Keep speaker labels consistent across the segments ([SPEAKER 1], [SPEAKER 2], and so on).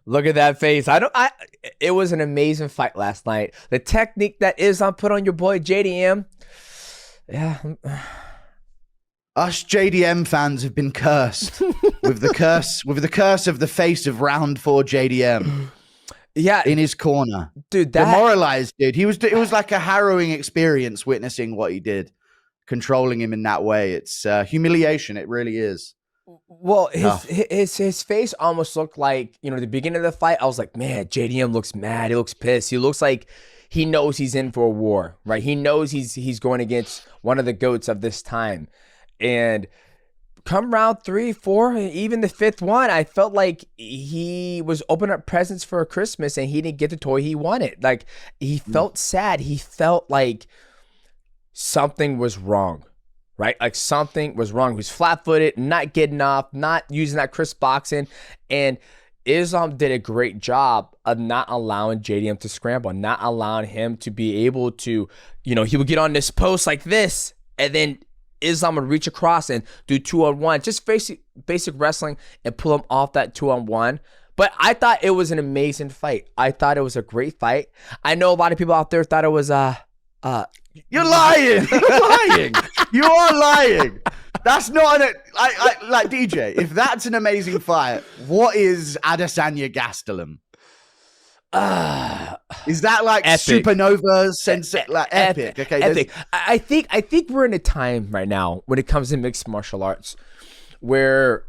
[SPEAKER 1] Look at that face. It was an amazing fight last night. The technique that Islam put on your boy JDM. Yeah.
[SPEAKER 2] Us JDM fans have been cursed with the curse of the face of round 4 JDM.
[SPEAKER 1] Yeah,
[SPEAKER 2] in his corner,
[SPEAKER 1] dude.
[SPEAKER 2] Demoralized, dude. It was like a harrowing experience witnessing what he did, controlling him in that way. It's humiliation. It really is.
[SPEAKER 1] Well, his face almost looked like, the beginning of the fight. I was like, man, JDM looks mad. He looks pissed. He looks like he knows he's in for a war, right? He knows he's going against one of the GOATs of this time. And come round 3, 4, even the 5th one, I felt like he was opening up presents for Christmas and he didn't get the toy he wanted. Like, he felt sad. He felt like something was wrong, right? Like something was wrong. He was flat-footed, not getting off, not using that crisp boxing. And Islam did a great job of not allowing JDM to scramble, not allowing him to be able to, he would get on this post like this, and then Islam would reach across and do 2-on-1, just basic wrestling and pull him off that 2-on-1. But I thought it was an amazing fight. I thought it was a great fight. I know a lot of people out there thought it was
[SPEAKER 2] you're lying. You're lying. You are lying. That's not I like DJ. If that's an amazing fight, what is Adesanya Gastelum? Is that like epic. Supernova like epic? Okay,
[SPEAKER 1] epic. I think we're in a time right now when it comes to mixed martial arts where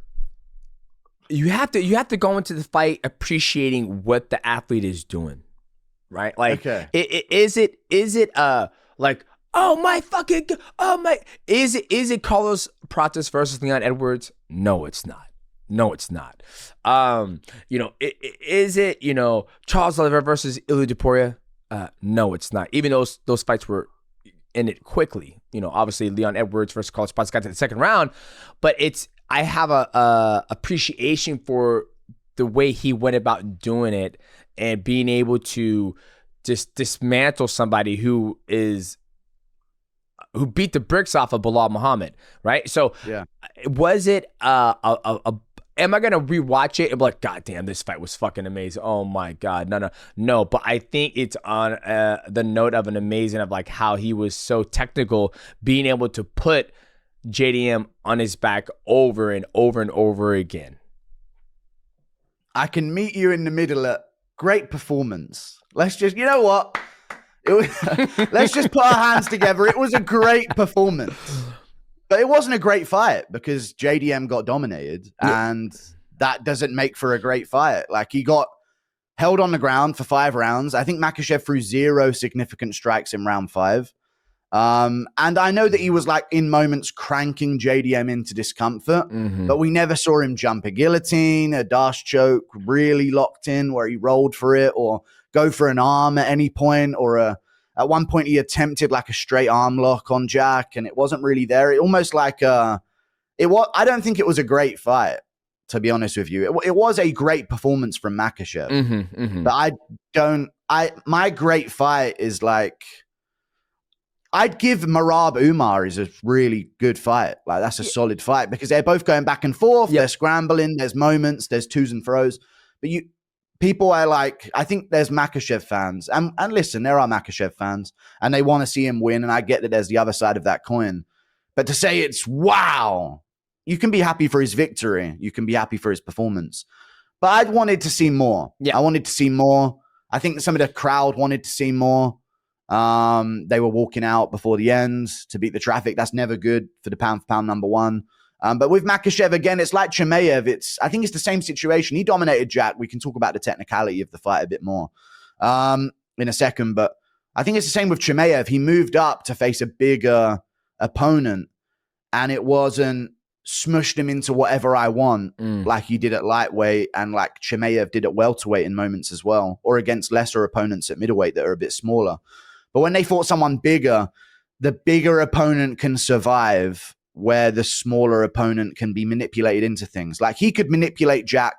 [SPEAKER 1] you have to go into the fight appreciating what the athlete is doing, right? Like, is it like, is it Carlos Prates versus Leon Edwards? No, it's not. Is it Charles Oliveira versus Ilya Topuria? No, it's not. Even those fights were ended quickly. Obviously Leon Edwards versus Carlos Prates got to the second round, but I have a appreciation for the way he went about doing it and being able to just dismantle somebody who beat the bricks off of Bilal Muhammad, right? So was it am I going to rewatch it and be like, God damn, this fight was fucking amazing. Oh my God. No. But I think it's on the note of an amazing of like how he was so technical, being able to put JDM on his back over and over and over again.
[SPEAKER 2] I can meet you in the middle at great performance. Let's just, you know what? Let's just put our hands together. It was a great performance. But it wasn't a great fight because JDM got dominated, and that doesn't make for a great fight. Like, he got held on the ground for 5 rounds. I think Makhachev threw 0 significant strikes in round 5. And I know that he was like in moments cranking JDM into discomfort, but we never saw him jump a guillotine, a dash choke, really locked in where he rolled for it, or go for an arm at any point, or at one point he attempted like a straight arm lock on Jack, and it wasn't really there. It almost like I don't think it was a great fight, to be honest with you. It was a great performance from Makhachev, but my great fight is like, I'd give Merab Umar is a really good fight. Like, that's a solid fight because they're both going back and forth. They're scrambling. There's moments. There's twos and throws. But people are like, I think there's Makhachev fans. And listen, there are Makhachev fans. And they want to see him win. And I get that there's the other side of that coin. But to say it's wow, you can be happy for his victory. You can be happy for his performance. But I wanted to see more. I wanted to see more. I think some of the crowd wanted to see more. They were walking out before the end to beat the traffic. That's never good for the pound for pound number one. But with Makhachev, again, it's like Chimaev. I think it's the same situation. He dominated Jack. We can talk about the technicality of the fight a bit more in a second. But I think it's the same with Chimaev. He moved up to face a bigger opponent, and it wasn't smushed him into whatever I want like he did at lightweight, and like Chimaev did at welterweight in moments as well, or against lesser opponents at middleweight that are a bit smaller. But when they fought someone bigger, the bigger opponent can survive where the smaller opponent can be manipulated into things. Like, he could manipulate Jack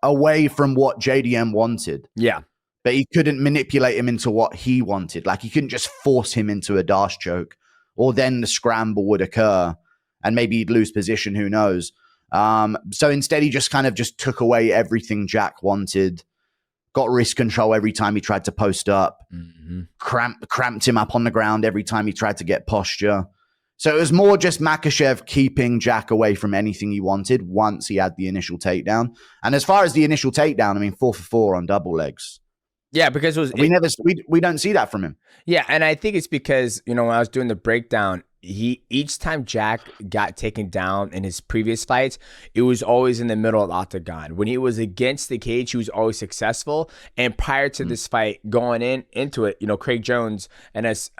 [SPEAKER 2] away from what JDM wanted. Yeah. But he couldn't manipulate him into what he wanted. Like, he couldn't just force him into a dash choke, or then the scramble would occur and maybe he'd lose position. Who knows? So instead, he just kind of just took away everything Jack wanted, got wrist control every time he tried to post up, cramped him up on the ground every time he tried to get posture. So it was more just Makhachev keeping Jack away from anything he wanted once he had the initial takedown. And as far as the initial takedown, I mean, 4 for 4 on double legs.
[SPEAKER 1] Yeah, because
[SPEAKER 2] we don't see that from him.
[SPEAKER 1] Yeah, and I think it's because, when I was doing the breakdown, each time Jack got taken down in his previous fights, it was always in the middle of the octagon. When he was against the cage, he was always successful. And prior to this fight, going into it, Craig Jones and us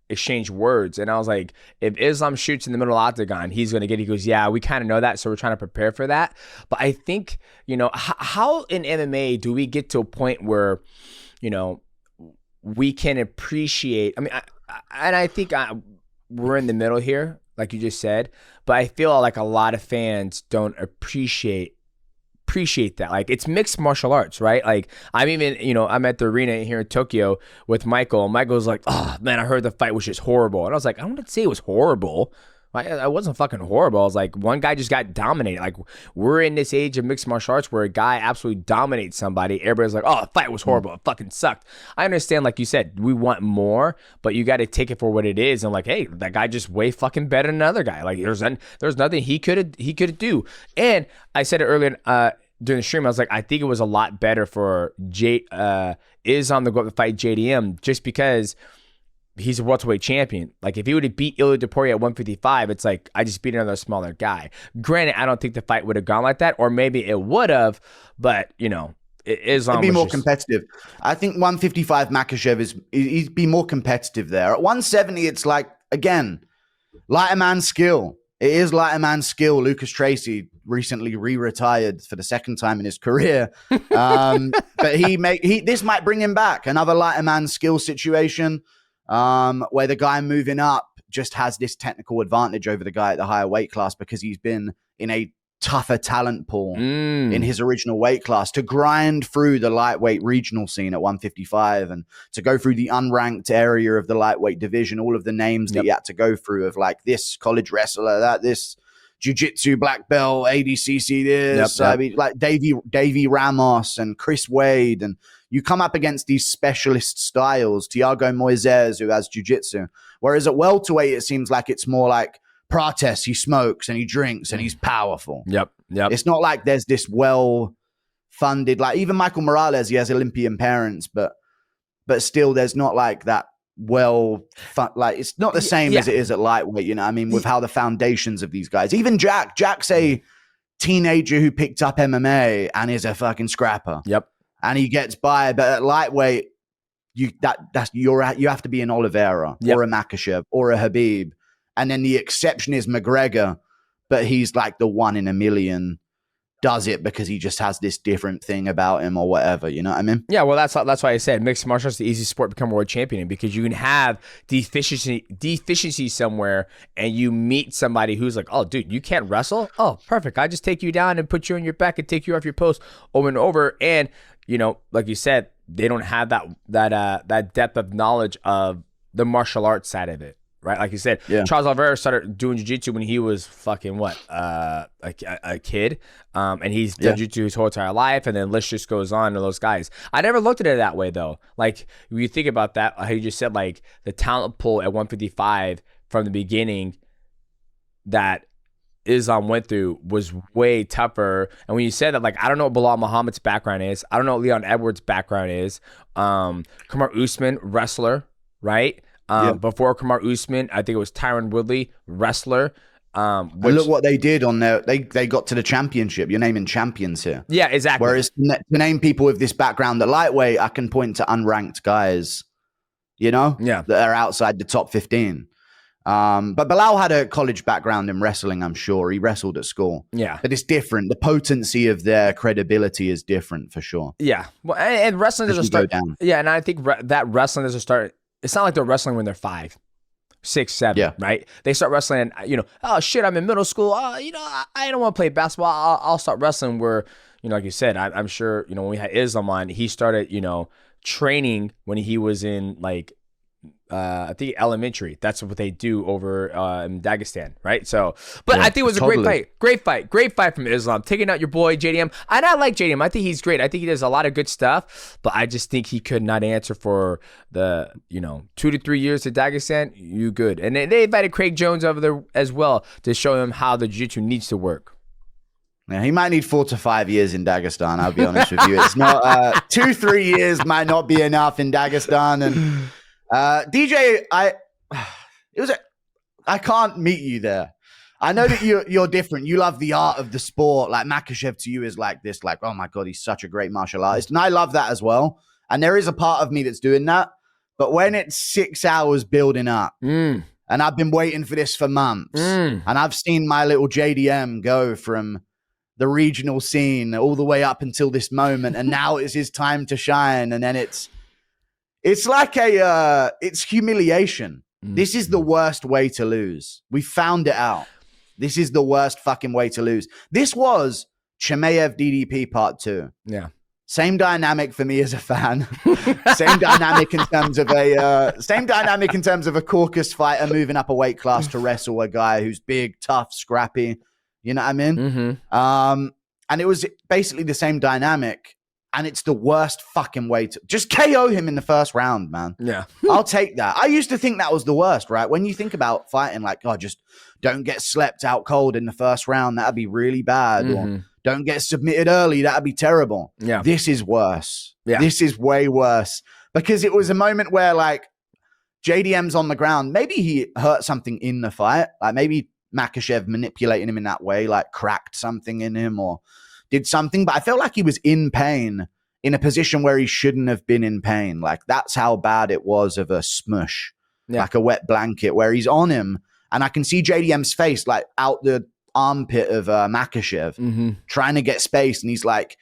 [SPEAKER 1] exchanged words, and I was like, if Islam shoots in the middle of the octagon, he's gonna get it. He goes, yeah, we kind of know that, so we're trying to prepare for that. But I think, how in MMA do we get to a point where, we can appreciate, I think we're in the middle here, like you just said, but I feel like a lot of fans don't appreciate that. Like, it's mixed martial arts, right? Like, I'm even, I'm at the arena here in Tokyo with Michael. Michael's like, oh man, I heard the fight was just horrible. And I was like, I don't want to say it was horrible. I wasn't fucking horrible. I was like, one guy just got dominated. Like, we're in this age of mixed martial arts where a guy absolutely dominates somebody. Everybody's like, oh, the fight was horrible. It fucking sucked. I understand, like you said, we want more, but you got to take it for what it is. And like, hey, that guy just way fucking better than another guy. Like, there's nothing he could do. And I said it earlier during the stream. I was like, I think it was a lot better for Islam to go up to fight JDM just because he's a welterweight champion. Like, if he would have beat Ilia Topuria at 155, it's like, I just beat another smaller guy. Granted, I don't think the fight would have gone like that, or maybe it would have, but, Islam
[SPEAKER 2] would be more
[SPEAKER 1] just
[SPEAKER 2] competitive. I think 155 Makhachev he'd be more competitive there. At 170, it's like, again, lighter man skill. It is lighter man skill. Lucas Tracy recently re-retired for the second time in his career. But this might bring him back. Another lighter man skill situation. Where the guy moving up just has this technical advantage over the guy at the higher weight class because he's been in a tougher talent pool in his original weight class to grind through the lightweight regional scene at 155 and to go through the unranked area of the lightweight division, all of the names that you had to go through of like this college wrestler, this jiu-jitsu black belt, ADCC this, I mean, like Davey Ramos and Chris Wade, and you come up against these specialist styles, Thiago Moises, who has jiu-jitsu. Whereas at welterweight, it seems like it's more like Prates, he smokes and he drinks and he's powerful.
[SPEAKER 1] Yep.
[SPEAKER 2] It's not like there's this well-funded, like even Michael Morales, he has Olympian parents, but still there's not like that like it's not the same as it is at lightweight, I mean, with how the foundations of these guys, even Jack's a teenager who picked up MMA and is a fucking scrapper.
[SPEAKER 1] Yep.
[SPEAKER 2] And he gets by, but at lightweight, you have to be an Oliveira or a Makhachev or a Habib, and then the exception is McGregor, but he's like the one in a million does it because he just has this different thing about him or whatever. You know what I mean?
[SPEAKER 1] Yeah. Well, that's why I said mixed martial arts is the easiest sport to become a world champion in, because you can have deficiency somewhere and you meet somebody who's like, oh, dude, you can't wrestle? Oh, perfect. I just take you down and put you on your back and take you off your post over and over. And like you said, they don't have that depth of knowledge of the martial arts side of it, right? Like you said, Charles Oliveira started doing jiu-jitsu when he was fucking a kid, and he's done jiu-jitsu his whole entire life, and then list just goes on to those guys. I never looked at it that way though. Like, when you think about that, how you just said, like, the talent pool at 155 from the beginning that Islam went through was way tougher. And when you said that, like, I don't know what Bilal Muhammad's background is. I don't know what Leon Edwards' background is. Kamaru Usman, wrestler, right? Before Kamaru Usman, I think it was Tyron Woodley, wrestler.
[SPEAKER 2] And look what they did on their, they got to the championship. You're naming champions here.
[SPEAKER 1] Yeah, exactly.
[SPEAKER 2] Whereas to name people with this background at lightweight, I can point to unranked guys, that are outside the top 15. But Bilal had a college background in wrestling, I'm sure. He wrestled at school.
[SPEAKER 1] Yeah.
[SPEAKER 2] But it's different. The potency of their credibility is different for sure.
[SPEAKER 1] Yeah. Well, and wrestling doesn't start. Yeah, and I think that wrestling doesn't start. It's not like they're wrestling when they're 5, 6, 7, right? They start wrestling, oh shit, I'm in middle school. I don't want to play basketball. I'll start wrestling where, like you said, I'm sure, when we had Islam on, he started, training when he was in like I think elementary. That's what they do over in Dagestan, right? So, but I think it was a great fight from Islam, taking out your boy JDM. And I like JDM. I think he's great. I think he does a lot of good stuff, but I just think he could not answer for the 2 to 3 years at Dagestan. You good? And they invited Craig Jones over there as well to show him how the jiu-jitsu needs to work.
[SPEAKER 2] Yeah, he might need 4 to 5 years in Dagestan. I'll be honest with you. It's not 2-3 years might not be enough in Dagestan. And DJ, I can't meet you there. I know that you're different. You love the art of the sport. Like Makhachev to you is like this, like, oh my God, he's such a great martial artist. And I love that as well. And there is a part of me that's doing that. But when it's 6 hours building up, and I've been waiting for this for months, and I've seen my little JDM go from the regional scene all the way up until this moment, and now it's his time to shine. And then it's like it's humiliation. This is the worst way to lose. We found it out. This is the worst fucking way to lose. This was Chimaev DDP part 2.
[SPEAKER 1] Yeah.
[SPEAKER 2] Same dynamic for me as a fan. Same dynamic in terms of a Caucasus fighter moving up a weight class to wrestle a guy who's big, tough, scrappy. You know what I mean?
[SPEAKER 1] Mm-hmm.
[SPEAKER 2] And it was basically the same dynamic. And it's the worst fucking way to just KO him in the first round, man.
[SPEAKER 1] Yeah.
[SPEAKER 2] I'll take that. I used to think that was the worst, right? When you think about fighting, like, oh, just don't get slept out cold in the first round. That'd be really bad. Or don't get submitted early. That'd be terrible.
[SPEAKER 1] Yeah.
[SPEAKER 2] This is worse.
[SPEAKER 1] Yeah.
[SPEAKER 2] This is way worse. Because it was a moment where, like, JDM's on the ground. Maybe he hurt something in the fight. Like, maybe Makhachev manipulating him in that way, like cracked something in him or did something, but I felt like he was in pain in a position where he shouldn't have been in pain. Like, that's how bad it was of a smush, like a wet blanket where he's on him. And I can see JDM's face, like out the armpit of Makhachev trying to get space. And he's like,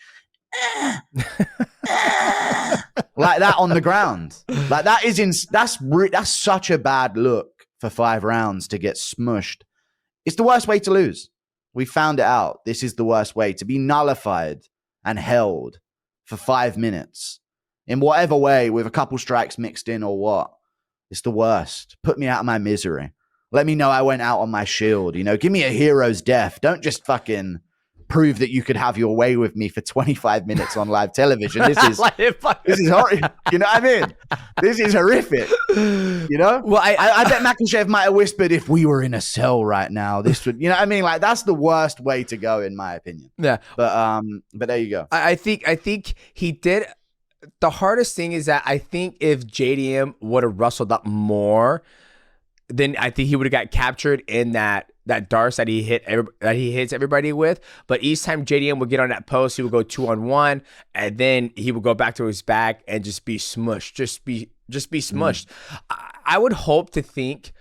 [SPEAKER 2] like that on the ground. Like that's such a bad look for 5 rounds to get smushed. It's the worst way to lose. We found it out. This is the worst way to be nullified and held for 5 minutes in whatever way, with a couple strikes mixed in or what. It's the worst. Put me out of my misery. Let me know I went out on my shield. Give me a hero's death. Don't just fucking prove that you could have your way with me for 25 minutes on live television. This is horrible. You know what I mean? This is horrific. Well, I bet Makhachev might have whispered, if we were in a cell right now, this would, you know what I mean? Like, that's the worst way to go, in my opinion.
[SPEAKER 1] Yeah.
[SPEAKER 2] But there you go.
[SPEAKER 1] I think he did. The hardest thing is that I think if JDM would have wrestled up more, then I think he would have got captured in that darce that he hits everybody with. But each time JDM would get on that post, he would go 2-on-1, and then he would go back to his back and just be smushed, just be smushed. I would hope to think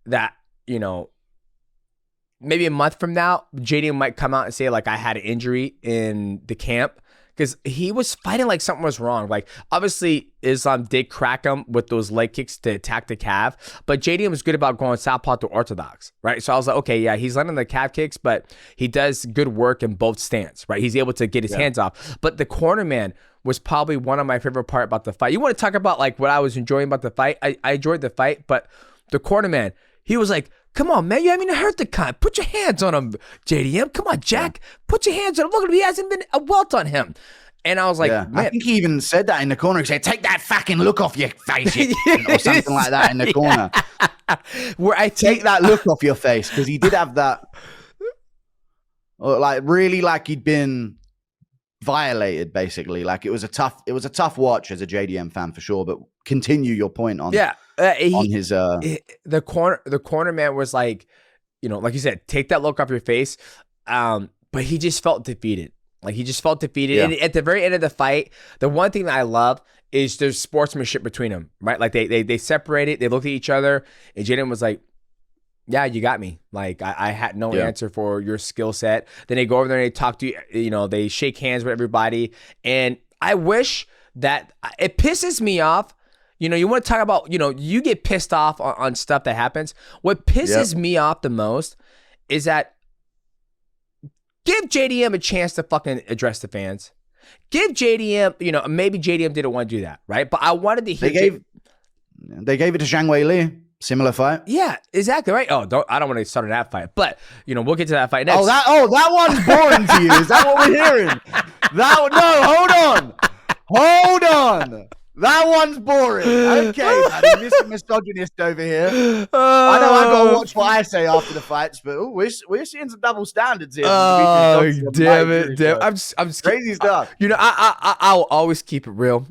[SPEAKER 1] that maybe a month from now, JDM might come out and say, like, I had an injury in the camp. Because he was fighting like something was wrong. Like, obviously, Islam did crack him with those leg kicks to attack the calf. But JDM was good about going southpaw to orthodox, right? So I was like, okay, yeah, he's landing the calf kicks, but he does good work in both stance, right? He's able to get his hands off. But the corner man was probably one of my favorite part about the fight. You want to talk about, like, what I was enjoying about the fight? I enjoyed the fight, but the corner man, he was like, come on, man, you haven't even hurt the cunt. Put your hands on him, JDM. Come on, Jack. Put your hands on him. Look at him. He hasn't been a welt on him. And I was like, man.
[SPEAKER 2] I think he even said that in the corner. He said, take that fucking look off your face, or something like that in the corner.
[SPEAKER 1] Where I
[SPEAKER 2] take that look off your face, because he did have that, like, really, like he'd been violated, basically. Like, it was a tough watch as a JDM fan for sure. But continue your point on on his
[SPEAKER 1] the corner man was like, like you said, take that look off your face. But he just felt defeated. Like, he just felt defeated. Yeah. And at the very end of the fight, the one thing that I love is there's sportsmanship between them, right? Like, they separated, they looked at each other, and Jaden was like, yeah, you got me. Like, I had no answer for your skill set. Then they go over there and they talk to you, they shake hands with everybody. And I wish that, it pisses me off. You want to talk about, you get pissed off on stuff that happens. What pisses me off the most is that give JDM a chance to fucking address the fans. Give JDM, maybe JDM didn't want to do that, right? But I wanted to hear.
[SPEAKER 2] They gave it to Zhang Weili. Similar fight.
[SPEAKER 1] Yeah, exactly right. Oh, I don't want to start that fight, but we'll get to that fight next.
[SPEAKER 2] That one's boring to you. Is that what we're hearing? Hold on. That one's boring. Okay, buddy, Mr. Misogynist over here. I know I've got to watch what I say after the fights, but we're seeing some double standards here.
[SPEAKER 1] Oh, damn it! I'm
[SPEAKER 2] crazy stuff.
[SPEAKER 1] I'll always keep it real.